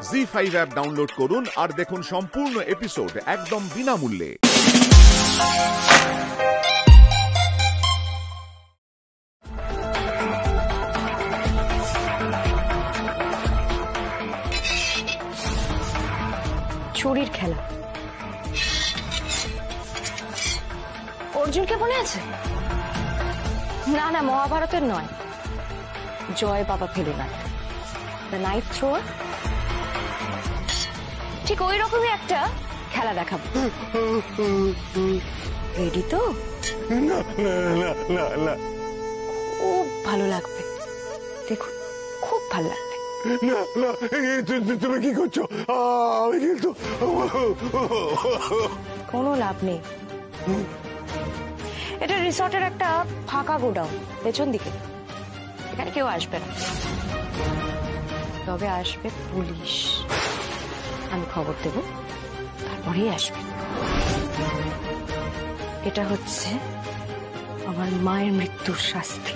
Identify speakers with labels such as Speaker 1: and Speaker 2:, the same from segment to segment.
Speaker 1: ZEE5 app download করুন আর দেখুন সম্পূর্ণ এপিসোড একদম বিনামূল্যে।
Speaker 2: চুরির খেলা অর্জুনকে মনে আছে? না না, মহাভারতের নয়, জয় বাবা ফেলে না, দ্য নাইট থ্রোয়ার। ঠিক ওই রকমই একটা খেলা দেখাবো। রেডি তো? খুব ভালো লাগবে, দেখুন খুব ভালো লাগবে।
Speaker 3: তুমি কি করছো? আমি কিন্তু
Speaker 2: কোনো লাভ নেই। এটা রিসর্টের একটা ফাঁকা গোডাউন, পেছন দিকে। এখানে কেউ আসবে না, তবে আসবে পুলিশ। আমি খবর দেব, তারপরেই আসবে। এটা হচ্ছে আমার মায়ের মৃত্যুর শাস্তি।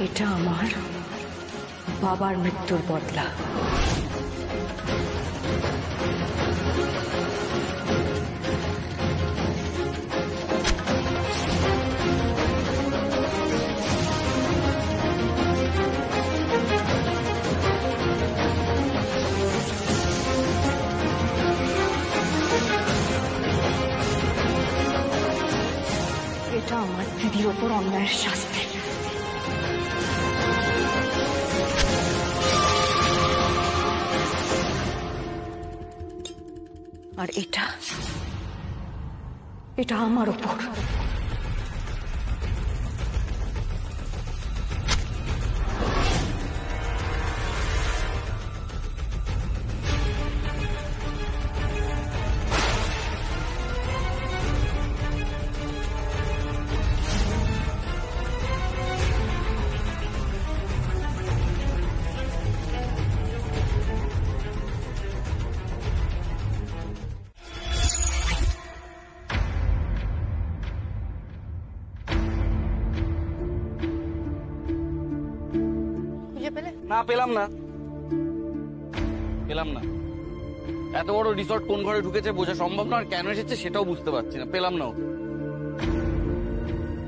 Speaker 2: এটা আমার বাবার মৃত্যুর বদলা। এটা আমার দিদির ওপর অন্যায়ের শাস্তি। আর এটা আমার ওপর।
Speaker 4: না পেলাম না, এত বড় রিসর্ট কোন ঘরে ঢুকেছে বোঝা সম্ভব না, আর কেন এসেছে সেটাও বুঝতে পারছি না। পেলাম না,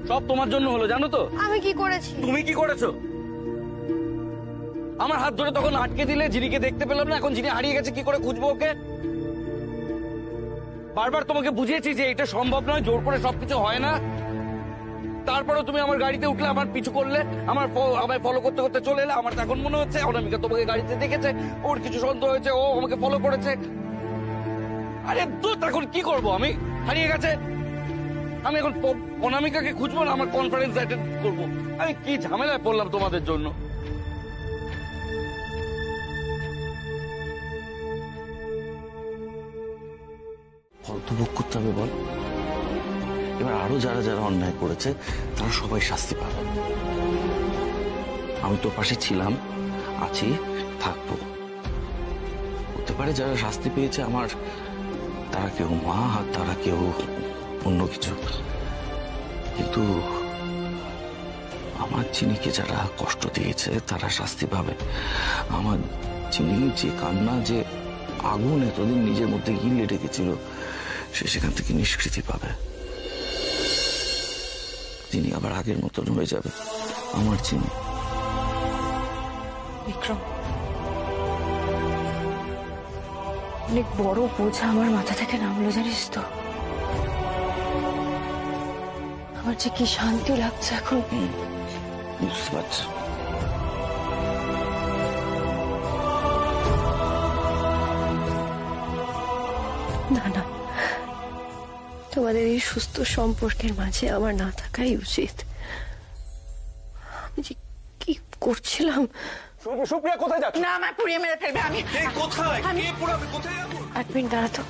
Speaker 4: সব তোমার জন্য হলো জানো তো।
Speaker 2: আমি কি করেছি?
Speaker 4: তুমি কি করেছো? আমার হাত ধরে তখন আটকে দিলে, জিনিকে দেখতে পেলাম না, এখন জিনি হারিয়ে গেছে, কি করে খুঁজবো ওকে? বারবার তোমাকে বুঝিয়েছি যে এটা সম্ভব নয়, জোর করে সবকিছু হয় না। তারপরেও তুমি আমার গাড়িতে উঠলে, আমার পিছু করলে, আমায় ফলো করতে করতে চলে এলে। আমার এখন মনে হচ্ছে অনামিকা তোমাকে গাড়িতে দেখেছে, ওর কিছু সন্দেহ হয়েছে, ও আমাকে ফলো করেছে। আরে দূর, এখন কি করব? আমি হারিয়ে গেছে, আমি এখন অনামিকাকে খুঁজবো না, আমার কনফারেন্স অ্যাটেন্ড করবো। আমি কি ঝামেলায় পড়লাম তোমাদের জন্য। ফল তো ভোগ করতে হবে বল। এবার আরো যারা যারা অন্যায় করেছে তারা সবাই শাস্তি পাবে। আমি তোর পাশে ছিলাম, আছি, থাকবো। হতে পারে যারা শাস্তি পেয়েছে আমার, তারা কেউ মা আর তারা কেউ অন্য কিছু, কিন্তু আমার চিনিকে যারা কষ্ট দিয়েছে তারা শাস্তি পাবে। আমার চিনি যে কান্না, যে আগুন এতদিন নিজের মধ্যে গিলে রেখেছিল, সে সেখান থেকে নিষ্কৃতি পাবে। চিনি আবার আগের মতন হয়ে যাবে, আমার চিনি।
Speaker 2: বিক্রম, অনেক বড় বোঝা আমার মাথা থেকে নামলো জানিস তো। আমার যে কি শান্তি লাগছে এখন।
Speaker 4: বুঝতে পারছি।
Speaker 2: না না, তোমাদের এই সুস্থ সম্পর্কের মাঝে আমার না থাকাই উচিত। আমি যে কি করছিলাম।
Speaker 3: সুপ্রিয়া কোথায় যাচ্ছ?
Speaker 5: না, আমার পুড়িয়ে মেরে ফেলবে। আমি
Speaker 3: কোথায়? কে পুরাবে? কোথায় যাবো?
Speaker 2: এক মিনিট দাঁড়া তো।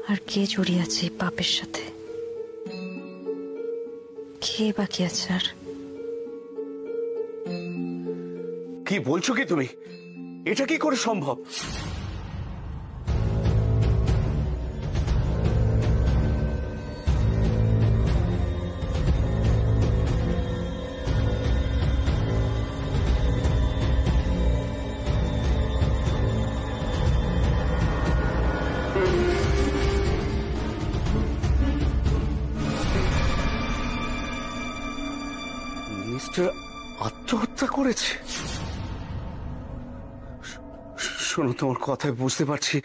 Speaker 2: আর কে জড়িয়ে আছে এই পাপের সাথে? কে বাকি আছে আর?
Speaker 3: কি বলছো কি তুমি? এটা কি করে সম্ভব? মিস্টার আত্মহত্যা করেছে? শোনো, তোমার কথায় বুঝতে পারছি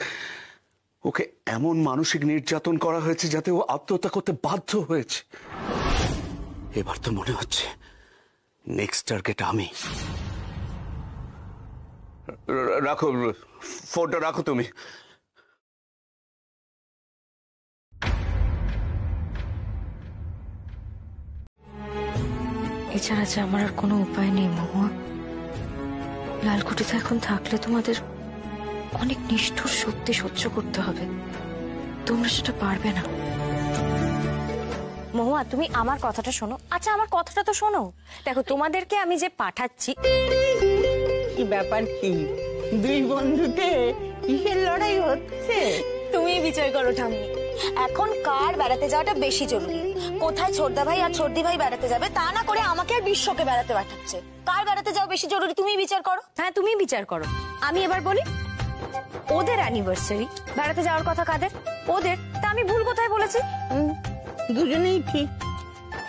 Speaker 3: ওকে এমন মানসিক নির্যাতন করা হয়েছে যাতে ও আত্মহত্যা করতে বাধ্য হয়েছে। এবার তো মনে হচ্ছে নেক্সট টার্গেট আমি। রাখো ফোনটা, রাখো তুমি।
Speaker 2: এছাড়া যে আমার আর কোনো উপায় নেই মহুয়া। লালকুঠিতে এখন থাকলে তোমাদের অনেক নিষ্ঠুর সত্যি সহ্য করতে হবে, তোমরা সেটা পারবে না। মহুয়া, তুমি আমার কথাটা শোনো। আচ্ছা, আমার কথাটা তো শোনো। দেখো, তোমাদেরকে আমি যে পাঠাচ্ছি।
Speaker 5: কি ব্যাপার? কি দুই বন্ধুতে কিসের লড়াই হচ্ছে?
Speaker 2: তুমি বিচার করো ঠাম্মি, এখন কার বেড়াতে যাওয়াটা বেশি জরুরি? কোথায় ছোটদা ভাই আর ছোটদি ভাই বেড়াতে যাবে, তা না করে আমাকে আর বিশ্বকে বেড়াতে পাঠাচ্ছে। কার বেড়াতে যাওয়া বেশি জরুরি তুমি বিচার করো। হ্যাঁ, তুমি বিচার করো। আমি এবার বলি, ওদের অ্যানিভার্সারি, বেড়াতে যাওয়ার কথা কাদের? ওদের। তা আমি ভুল কোথায় বলেছি?
Speaker 5: দুজনেই ঠিক,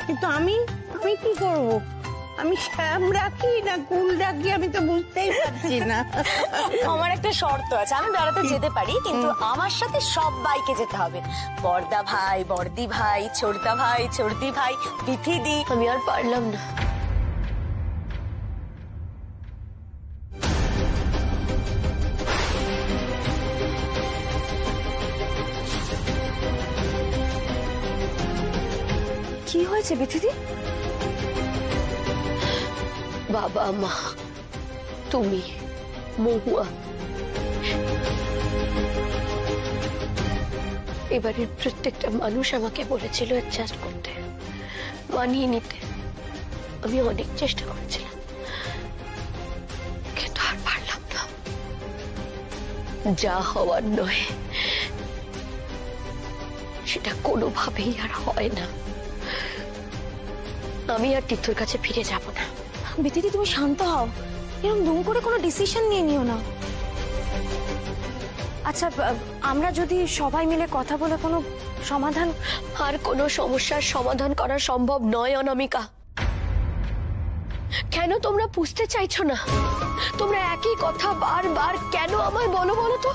Speaker 5: কিন্তু আমি কি করব? আমি শ্যাম রাখি না কুল রাখি আমি তো বুঝতেই পারছি না।
Speaker 2: আমার একটা শর্ত আছে, আমি বেড়াতে যেতে পারি, কিন্তু আমার সাথে সবাইকে যেতে হবে। বড়দা ভাই, বড়দি ভাই, ছোটদা ভাই, ছোটদি ভাই, বিথিদি। আমি আর পারলাম না। কি হয়েছে বিথিদি?
Speaker 6: বাবা, মা, তুমি, মহুয়া, এবারের প্রত্যেকটা মানুষ আমাকে বলেছিল অ্যাডজাস্ট করতে, মানিয়ে নিতে। আমি অনেক চেষ্টা করেছিলাম, কিন্তু আর পারলাম না। যা হওয়ার নয় সেটা কোনোভাবেই আর হয় না। আমি আর তীর্থর কাছে ফিরে যাব না।
Speaker 2: বিথিদি, তুমি শান্ত হও। এরকম দুম করে কোনো ডিসিশন নিয়ে নিও না। আচ্ছা, আমরা যদি সবাই মিলে কথা বলে কোনো সমাধান।
Speaker 6: আর কোনো সমস্যার সমাধান করা সম্ভব নয় অনামিকা। কেন তোমরা বুঝতে চাইছো না? তোমরা একই কথা বারবার কেন আমায় বলো বলো তো?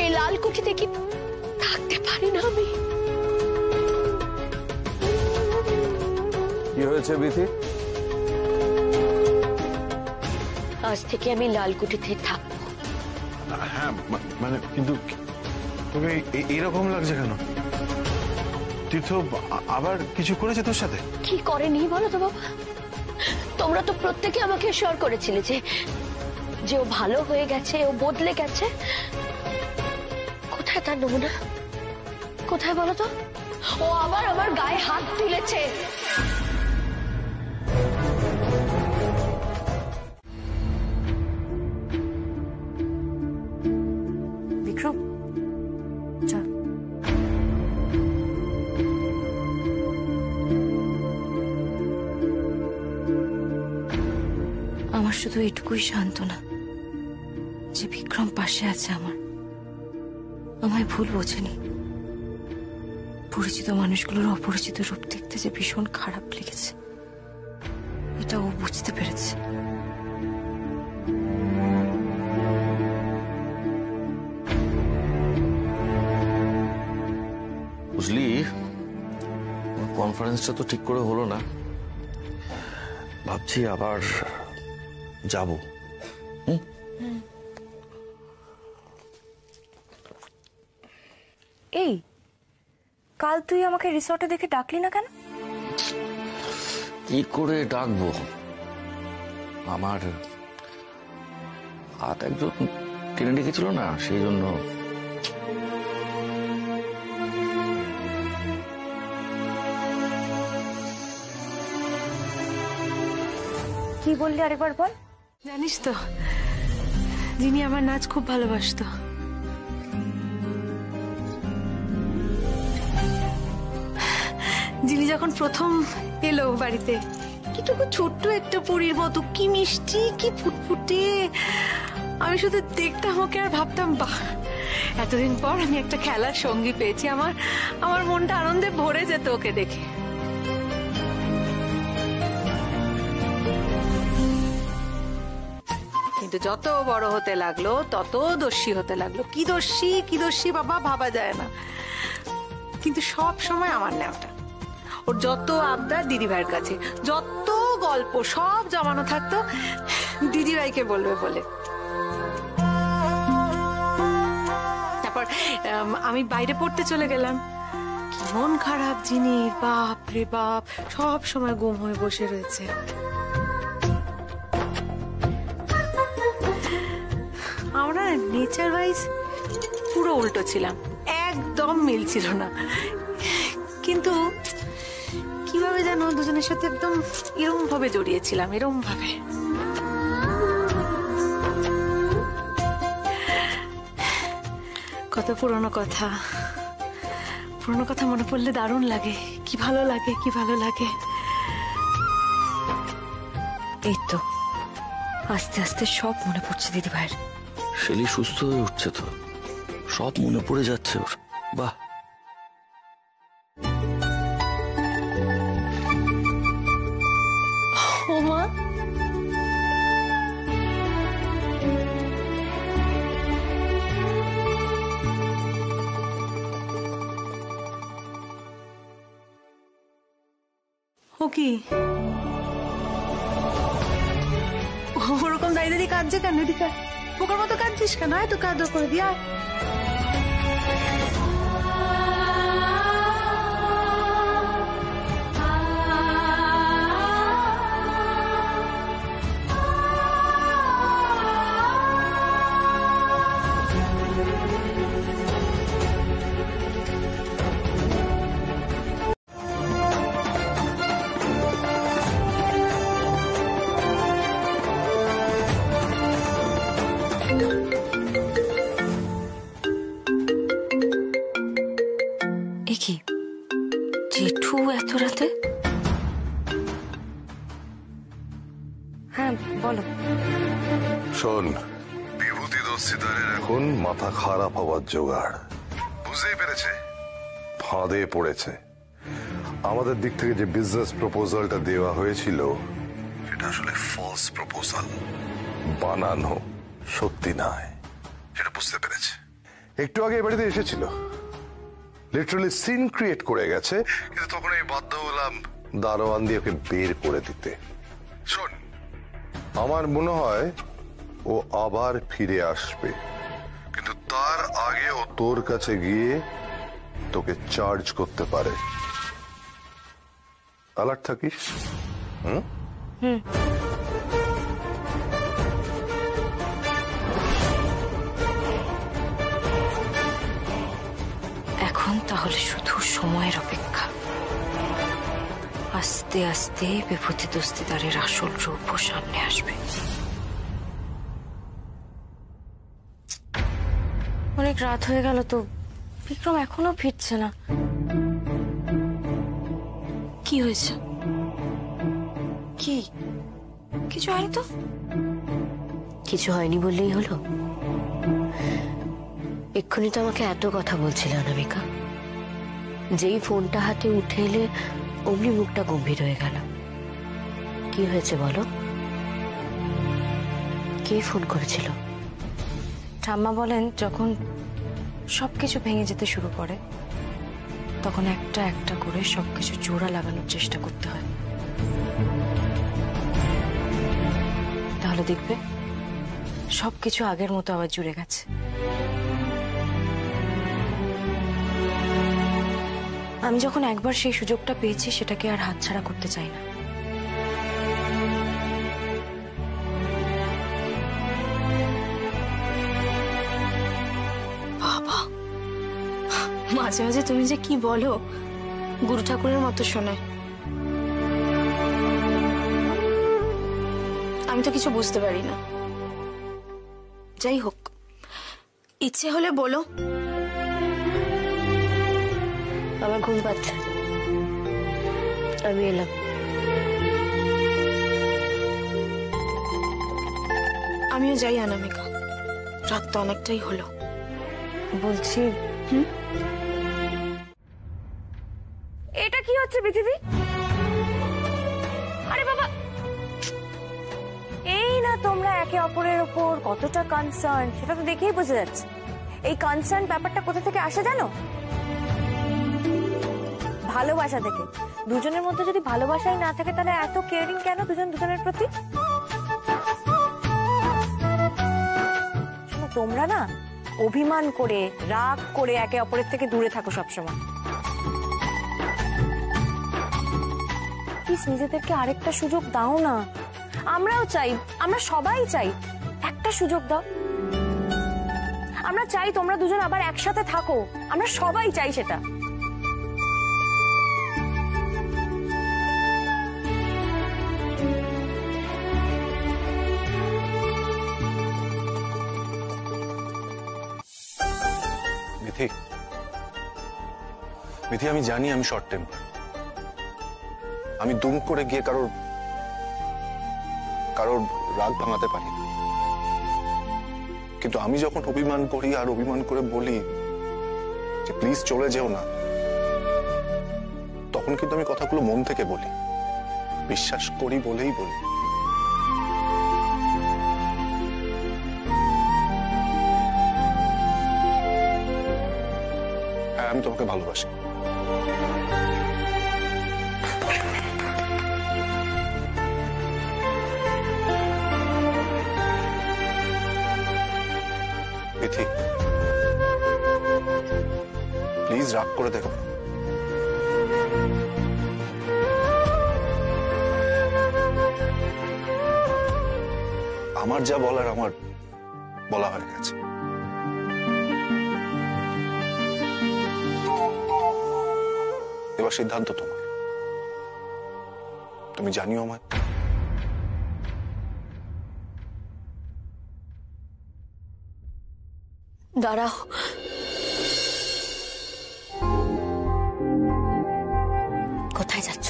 Speaker 6: এই লালকুঠিতে কি থাকতে পারি না আমি?
Speaker 3: কি হয়েছে বিথি?
Speaker 6: আজ থেকে আমি লালকুঠিতে থাকবো।
Speaker 7: হ্যাঁ, মানে কিন্তু তোকে এরকম লাগছে কেন? তীর্থ আবার কিছু করেছে তোর সাথে?
Speaker 6: কি করেনি বলো তো বাবা? তোমরা তো প্রত্যেকে আমাকে শিওর করেছিলে যে ও ভালো হয়ে গেছে, ও বদলে গেছে। কোথায় তার নমুনা? কোথায় বলো তো? ও আবার আমার গায়ে হাত তুলেছে।
Speaker 2: বিক্রম, চল। আমার শুধু এটুকুই সান্ত্বনা যে বিক্রম পাশে আছে আমার। আমায় ভুল বোঝেনি। পরিচিত মানুষগুলোর অপরিচিত রূপ দেখতে যে ভীষণ খারাপ লেগেছে, এটা ও বুঝতে পেরেছে।
Speaker 4: বুঝলি, কনফারেন্সটা তো ঠিক করে হলো না। ভাবছি আবার যাব।
Speaker 2: এই, কাল তুই আমাকে রিসর্টে দেখে ডাকলি না কেন?
Speaker 4: কি করে ডাকবো? আমার হাত একজন টেনে ডেকেছিল না, সেই জন্য।
Speaker 2: কি বললি আরেকবার বল।
Speaker 8: জানিস তো যিনি আমার নাচ খুব ভালোবাসতো। যিনি যখন প্রথম এলো বাড়িতে, কিটুকু ছোট্ট একটা পরীর মতো, কি মিষ্টি, কি ফুটফুটে। আমি শুধু দেখতাম ওকে আর ভাবতাম, বাহ, এতদিন পর আমি একটা খেলার সঙ্গী পেয়েছি। আমার মনটা আনন্দে ভরে যেত ওকে দেখে। কিন্তু যত বড় হতে লাগলো তত দোষী হতে লাগলো। কি দোষী বাবা ভাবা যায় না। কিন্তু সব সময় আমার নেওয়াটা, ওর যত আবদার দিদিভাইয়ের কাছে, যত গল্প সব জমানো থাকতো দিদিভাইকে বলবে বলে। তারপর আমি বাইরে পড়তে চলে গেলাম। কি মন খারাপ জিনিস, বাপ রে বাপ, সব সময় গুম হয়ে বসে রয়েছে। আমরা নেচার ওয়াইজ পুরো উল্টো ছিলাম, একদম মিল ছিল না। কিন্তু কিভাবে যেন দুজনের সাথে একদম এরকম ভাবে জড়িয়েছিলাম, এরকম ভাবে। কত পুরনো কথা মনে পড়লে দারুণ লাগে। কি ভালো লাগে।
Speaker 6: এই তো আস্তে আস্তে সব মনে পড়ছে দিদি ভাইয়ের।
Speaker 3: শেলি সুস্থ হয়ে উঠছে তো, সব মনে পড়ে যাচ্ছে ওর। বাহ।
Speaker 6: ও মা,
Speaker 8: ও কি ওরকম দাঁড়িয়ে কাঁদছে কেন? এদিকে পোকার মতো কাঁদছিস কেন? আয় তো কাঁদো করে দিয়া।
Speaker 6: কি জেঠু এত রাতে?
Speaker 2: হ্যাঁ বলো।
Speaker 9: শোন, বিভূতি দস্তিদারের এখন মাথা খারাপ হওয়ার জোগাড়, বুঝতেই পেরেছে, ফাঁদে পড়েছে। আমাদের দিক থেকে যে বিজনেস প্রপোজালটা দেওয়া হয়েছিল সেটা আসলে ফলস প্রপোজাল, বানানো, সত্যি নয়, সেটা বুঝতে পেরেছে। একটু আগে এ বাড়িতে এসেছিল, লিটারালি সিন ক্রিয়েট করে গেছে, কিন্তু তখন আমি বাধ্য হলাম দারোয়ান দিয়ে ওকে বের করে দিতে। শোন, আমার মনে হয় ও আবার ফিরে আসবে, কিন্তু তার আগে ও তোর কাছে গিয়ে তোকে চার্জ করতে পারে। অ্যালার্ট থাকিস।
Speaker 6: এখন তাহলে শুধু সময়ের অপেক্ষা। আস্তে আস্তে বিভূতি দস্তিদারের আসল রূপ সামনে আসবে।
Speaker 2: অনেক রাত হয়ে গেল তো, বিক্রম এখনো ফিরছে না।
Speaker 6: কি হয়েছে?
Speaker 2: কি কিছু হয়নি তো?
Speaker 6: কিছু হয়নি বললেই হলো? এক্ষুনি তো আমাকে এত কথা বলছিল অনামিকা, যেই ফোনটা হাতে উঠে এলে অমনি মুখটা গম্ভীর হয়ে গেল। কি হয়েছে বলো? কে ফোন করেছিল?
Speaker 2: ঠাম্মা বলেন যখন সবকিছু ভেঙে যেতে শুরু করে তখন একটা একটা করে সবকিছু জোড়া লাগানোর চেষ্টা করতে হয়, তাহলে দেখবে সবকিছু আগের মতো আবার জুড়ে গেছে। আমি যখন একবার সেই সুযোগটা পেয়েছি সেটাকে আর হাতছাড়া করতে চাই না।
Speaker 6: বাবা, মাঝে মাঝে তুমি যে কি বলো, গুরু ঠাকুরের মতো শোনায়।
Speaker 2: আমি তো কিছু বুঝতে পারি না। যাই হোক, ইচ্ছে হলে বলো।
Speaker 6: আমার ঘুম পাচ্ছে, আমি এলাম।
Speaker 2: আমিও যাই অনামিকা, রাত তো অনেকটাই হলো।
Speaker 6: বলছি এটা কি হচ্ছে পৃথিবী? আরে বাবা, এই না তোমরা একে অপরের উপর কতটা কনসার্ন, সেটা তো দেখেই বোঝা যাচ্ছে। এই কনসার্ন ব্যাপারটা কোথা থেকে আসে জানো? ভালোবাসা থেকে। দুজনের মধ্যে যদি ভালোবাসাই না থাকে তাহলে এত কেয়ারিং কেন দুজন দুজনের প্রতি? তোমরা না অভিমান করে রাগ করে একে অপরের থেকে দূরে থাকো সবসময়। প্লিজ নিজেদেরকে আরেকটা সুযোগ দাও না। আমরাও চাই, আমরা সবাই চাই, একটা সুযোগ দাও। আমরা চাই তোমরা দুজন আবার একসাথে থাকো, আমরা সবাই চাই সেটা।
Speaker 7: মিথি, আমি জানি আমি শর্ট টেম্পার, আমি দুম করে গিয়ে কারোর রাগ ভাঙাতে পারি না। কিন্তু আমি যখন অভিমান করি আর অভিমান করে বলি যে প্লিজ চলে যেও না, তখন কিন্তু আমি কথাগুলো মন থেকে বলি, বিশ্বাস করি বলেই বলি। হ্যাঁ, আমি তোমাকে ভালোবাসি। মিথি, প্লিজ রাগ করে দেখো। আমার যা বলার আমার বলা হয়ে গেছে। এবার সিদ্ধান্ত তোমার, তুমি জানিও আমায়।
Speaker 6: দাঁড়াও, কোথায় যাচ্ছ?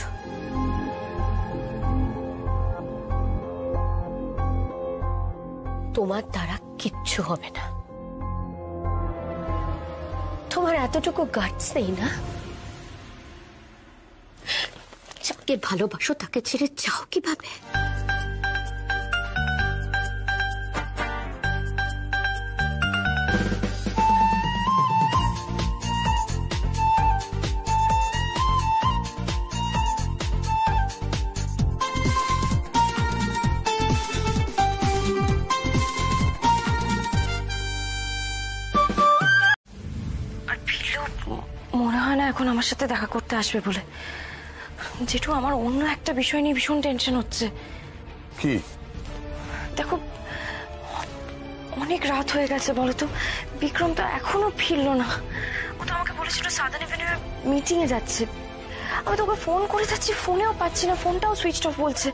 Speaker 6: তোমার দ্বারা কিচ্ছু হবে না। তোমার এতটুকু গাটস নেই না? যাকে ভালোবাসো তাকে ছেড়ে যাও কিভাবে? মনে হয় না এখন আমার সাথে দেখা করতে আসবে বলে। যেটু আমার অন্য একটা বিষয় নিয়ে ভীষণ টেনশন হচ্ছে।
Speaker 9: কি?
Speaker 6: দেখো, অনেক রাত হয়ে গেছে, বলো তো বিক্রম তো এখনো ফিরলো না। ও তো আমাকে বলেছিল সাদার্ন এভিনিউ মিটিং এ যাচ্ছে। আমি তোকে ফোন করে যাচ্ছি, ফোনেও পাচ্ছি না, ফোনটাও সুইচ অফ বলছে।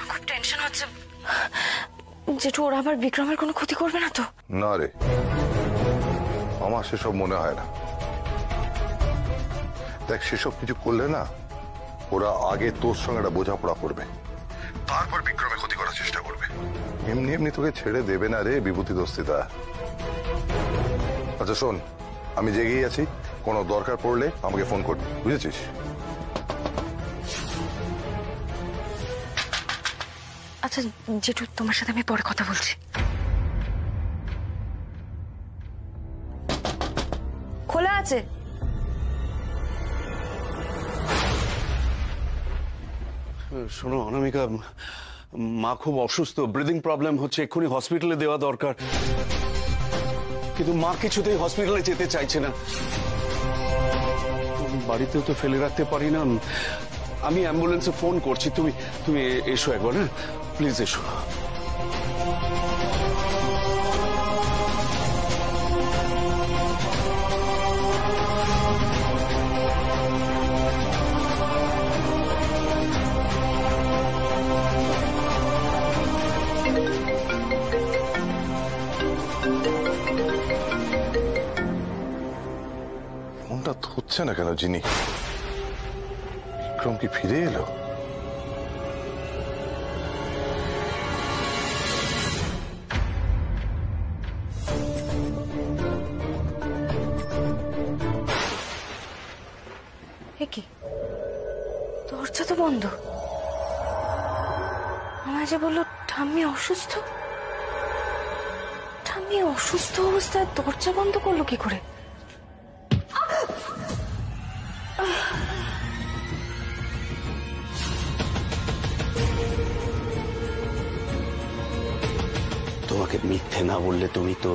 Speaker 6: খুব টেনশন হচ্ছে। যেটু ওরা আবার বিক্রমের কোনো ক্ষতি করবে না তো?
Speaker 9: না রে, আমার সেসব মনে হয় না। দেখ, সেসব কিছু করলে না ওরা আগে তোর সঙ্গে একটা বোঝাপড়া করবে, তারপর বিক্রমের ক্ষতি করার চেষ্টা করবে। এমনি এমনি তোকে ছেড়ে দেবে না রে বিভূতি দস্তিদার। আচ্ছা শোন, আমি জেগেই আছি, কোনো দরকার পড়লে আমাকে ফোন করবি, বুঝেছিস?
Speaker 6: আচ্ছা যেটু, তোমার সাথে আমি পরে কথা বলছি। খোলা আছে।
Speaker 3: শোনো অনামিকা, মা খুব অসুস্থ, ব্রিদিং প্রবলেম হচ্ছে, এক্ষুনি হসপিটালে দেওয়া দরকার। কিন্তু মা কিছুতেই হসপিটালে যেতে চাইছে না। বাড়িতেও তো ফেলে রাখতে পারি না। আমি অ্যাম্বুলেন্সে ফোন করছি, তুমি এসো একবার, হ্যাঁ প্লিজ এসো।
Speaker 9: ফোনটা ধরছে না কেন জিনি? বিক্রম কি ফিরে এলো?
Speaker 6: কি দরজা তো বন্ধ। আমায় যে বললো ঠাম্মি অসুস্থ, ঠাম্মি অসুস্থ অবস্থায় দরজা বন্ধ করলো কি করে?
Speaker 3: তোমাকে মিথ্যে না বললে তুমি তো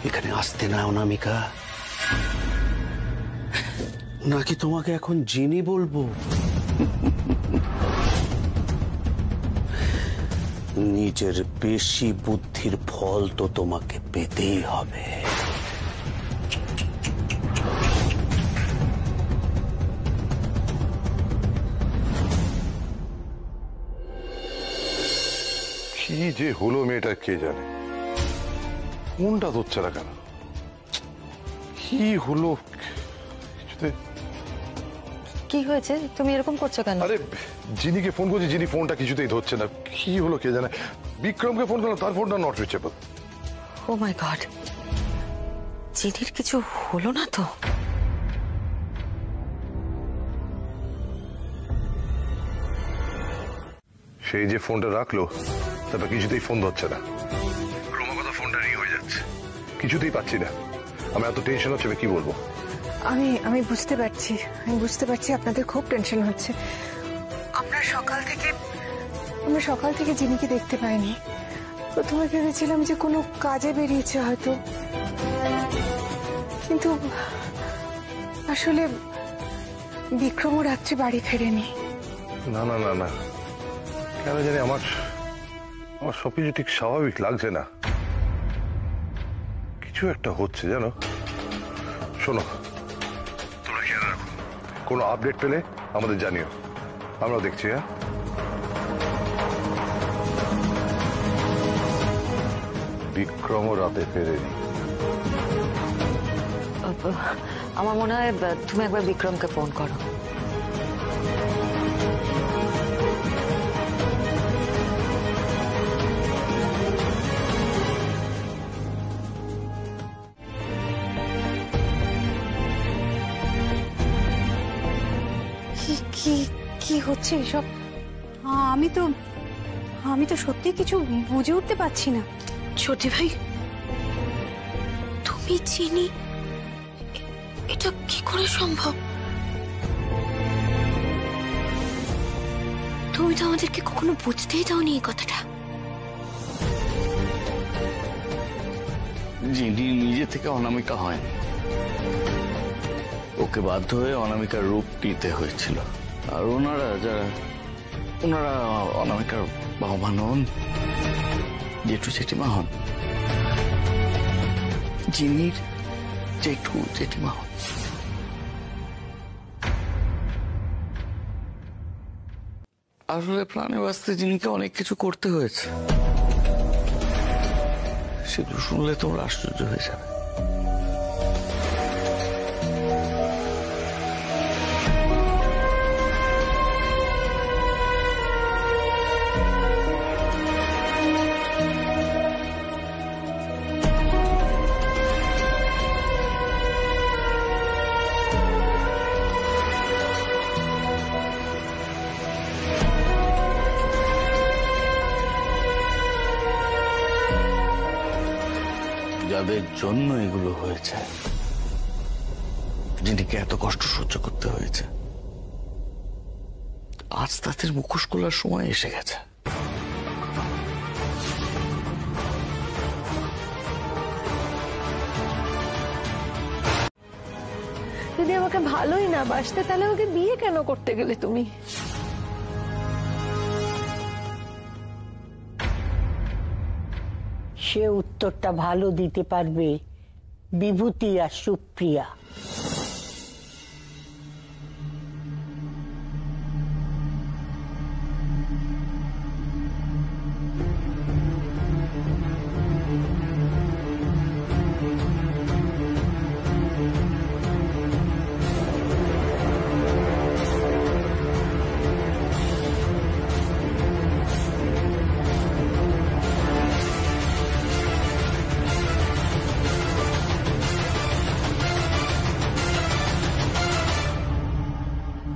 Speaker 3: এখানে আসতে না অনামিকা। নাকি তোমাকে এখন জিনি বলবো? নিজের বেশি বুদ্ধির ফল তো তোমাকে পেতেই হবে।
Speaker 9: কি যে হলো মেয়েটা কে জানে, ফোনটা ধরছে না কেন? কি হলো?
Speaker 6: কি হয়েছে? তুমি এরকম করছো কেন?
Speaker 9: আরে জিনিকে ফোন করছি, জিনি ফোনটা কিছুতেই ধরছে না। কি হলো কে জানে। বিক্রমকে ফোন করলাম, তার ফোনটা not reachable.
Speaker 6: Oh my God, জিনির কিছু হলো না তো?
Speaker 9: সেই যে ফোনটা রাখলো, তারপর কিছুতেই ফোন ধরছে না। ক্রমাগত ফোনটা রিং হয়ে যাচ্ছে, কিছুতেই পাচ্ছি না। আমি এত টেনশন হচ্ছে, কি বলবো।
Speaker 8: আমি বুঝতে পারছি আপনাদের খুব টেনশন হচ্ছে। আমরা সকাল থেকে জিনিকে দেখতে পাইনি। প্রথমে ভেবেছিলাম যে কোনো কাজে বেরিয়েছে হয়তো, কিন্তু আসলে বিক্রমও রাত্রে বাড়ি ফেরেনি।
Speaker 9: না না না না, কেন জানি আমার সবকিছু ঠিক স্বাভাবিক লাগছে না। কিছু একটা হচ্ছে জানো। শোনো, তোমরা খেয়াল রাখো, কোনো আপডেট পেলে আমাদের জানিও, আমরাও দেখছি। হ্যাঁ, বিক্রমও রাতে ফেরেনি।
Speaker 6: আমার মনে হয় তুমি একবার বিক্রমকে ফোন করো।
Speaker 5: কি হচ্ছে এসব? আমি তো সত্যি কিছু বুঝে উঠতে পারছি না।
Speaker 6: ছোটি ভাই, তুমি চিনি এটা কি করে সম্ভব? তুমি তো আমাদেরকে কখনো বুঝতেই দাওনি এই কথাটা।
Speaker 4: জিনি নিজে থেকে অনামিকা হয়নি, ওকে বাধ্য হয়ে অনামিকার রূপ নিতে হয়েছিল। আর ওনারা অনামিকার বাবা মা নন, জেঠু জেঠিমা হন, জিনির জেঠু জেঠিমা হন। আসলে প্রাণে বাঁচতে জিনিকে অনেক কিছু করতে হয়েছে, সেগুলো শুনলে তোমরা আশ্চর্য হয়ে যাবে। যাদের জন্য এগুলো হয়েছে, যিনিকে এত কষ্ট সহ্য করতে হয়েছে, আজ তাদের মুখোশ খোলার সময় এসে গেছে।
Speaker 8: যদি আমাকে ভালোই না বাসতে, তাহলে আমাকে বিয়ে কেন করতে গেলে তুমি?
Speaker 5: সে উত্তরটা ভালো দিতে পারবে বিভূতি আর সুপ্রিয়া।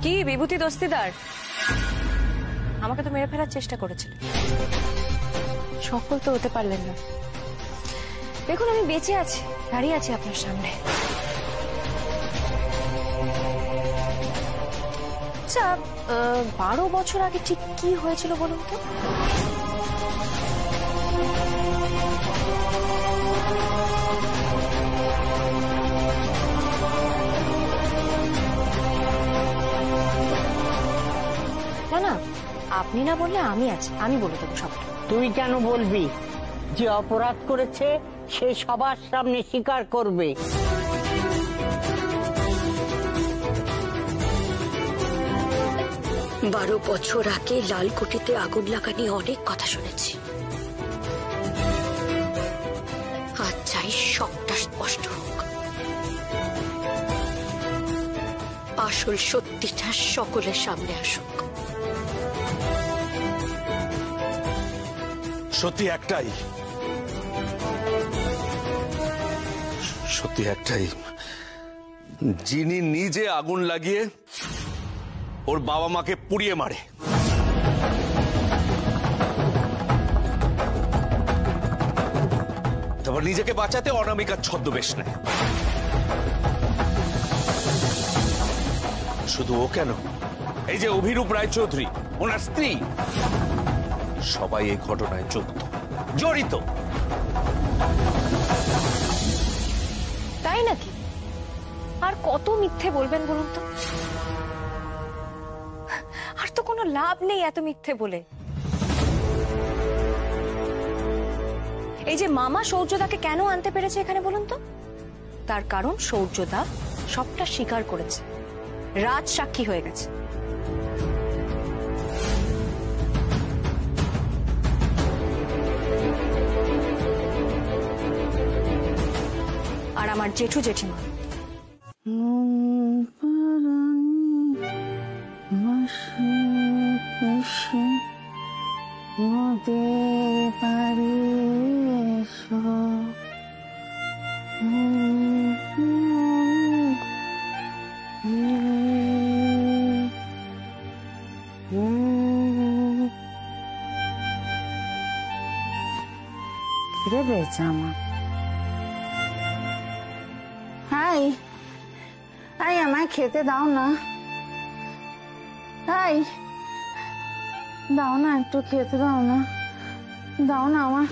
Speaker 6: কি বিভূতি দস্তিদার, আমাকে তো মেরে ফেলার চেষ্টা করেছিল, সফল তো হতে পারলেন না। দেখুন আমি বেঁচে আছি, দাঁড়িয়ে আছি আপনার সামনে। আচ্ছা 12 বছর আগে ঠিক কি হয়েছিল বলুন তো? না না, আপনি না বললে আমি আছি, আমি বলে দেবো সবটা।
Speaker 5: তুই কেন বলবি? যে অপরাধ করেছে সে সবার সামনে স্বীকার করবে।
Speaker 2: বারো বছর আগে লালকুঠিতে আগুন লাগা নিয়ে অনেক কথা শুনেছি। আজ চাই সবটা স্পষ্ট হোক, আসল সত্যিটা সকলের সামনে আসুক।
Speaker 3: সত্যি একটাই, সত্যি একটাই, যিনি নিজে আগুন লাগিয়ে ওর বাবা মাকে পুড়িয়ে মারে, তারপর নিজেকে বাঁচাতে অনামিকার ছদ্মবেশ নেয়। শুধু ও কেন, এই যে অভিরূপ রায়চৌধুরী ওনার স্ত্রী, সবাই এই ঘটনায় জড়িত।
Speaker 6: তাই নাকি? আর কত মিথ্যে বলবেন বলুন তো? আর তো কোনো লাভ নেই এত মিথ্যে বলে। এই যে মামা সৌর্যদাকে কেন আনতে পেরেছে এখানে বলুন তো? তার কারণ সৌর্যদা সবটা স্বীকার করেছে, রাজ সাক্ষী হয়ে গেছে। আর আমার জেঠু জেঠিমা
Speaker 5: ফিরে পেয়েছে আমার। হাই হাই, আমায় খেতে দাও না। হাই, দাও না, একটু খেতে দাও না, দাও না। আমার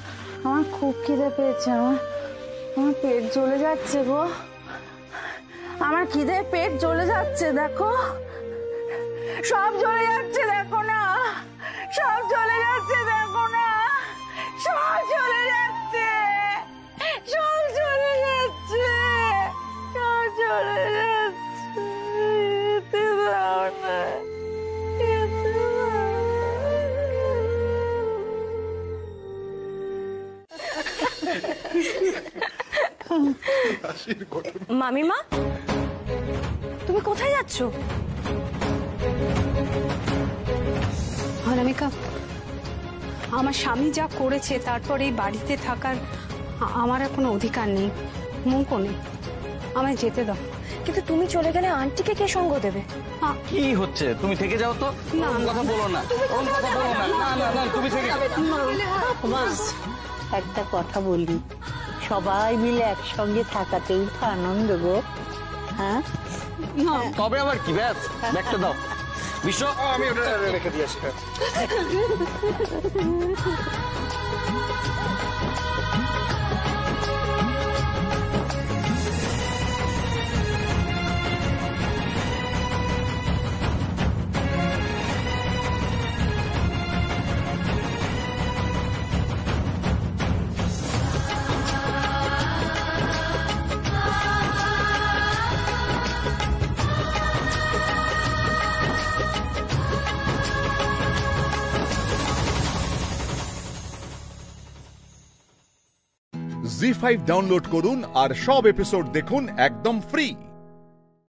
Speaker 5: আমার খুব খিদে পেয়েছে, আমার পেট জ্বলে যাচ্ছে গো, আমার খিদে পেট জ্বলে যাচ্ছে, দেখো সব জ্বলে যাচ্ছে, দেখো না সব জ্বলে যাচ্ছে, দেখো না সব জ্বলে যাচ্ছে, সব জ্বলে যাচ্ছে, সব জ্বলে যাচ্ছে, খেতে দাও না, খেতে দাও।
Speaker 6: মামিমা, তুমি কোথায় যাচ্ছ?
Speaker 10: অনামিকা, আমার স্বামী যা করেছে তারপর এই বাড়িতে থাকার আমার আর কোনো অধিকার নেই, মুখও নেই, আমায় যেতে দাও।
Speaker 6: কিন্তু তুমি চলে গেলে আন্টিকে কে সঙ্গ দেবে?
Speaker 4: কি হচ্ছে? তুমি থেকে যাও তো, কথা বলো না, কথা বলো না, না না না, তুমি থেকে
Speaker 5: একটা কথা বলি, সবাই মিলে একসঙ্গে থাকাতেই তো আনন্দ গো। হ্যাঁ,
Speaker 4: তবে আবার কি, ব্যাস ব্যাগটা দাও। বিশ্ব, আমি ওটা রেখে দিয়ে আসি।
Speaker 1: জি5 ডাউনলোড করুন আর সব এপিসোড দেখুন একদম ফ্রি।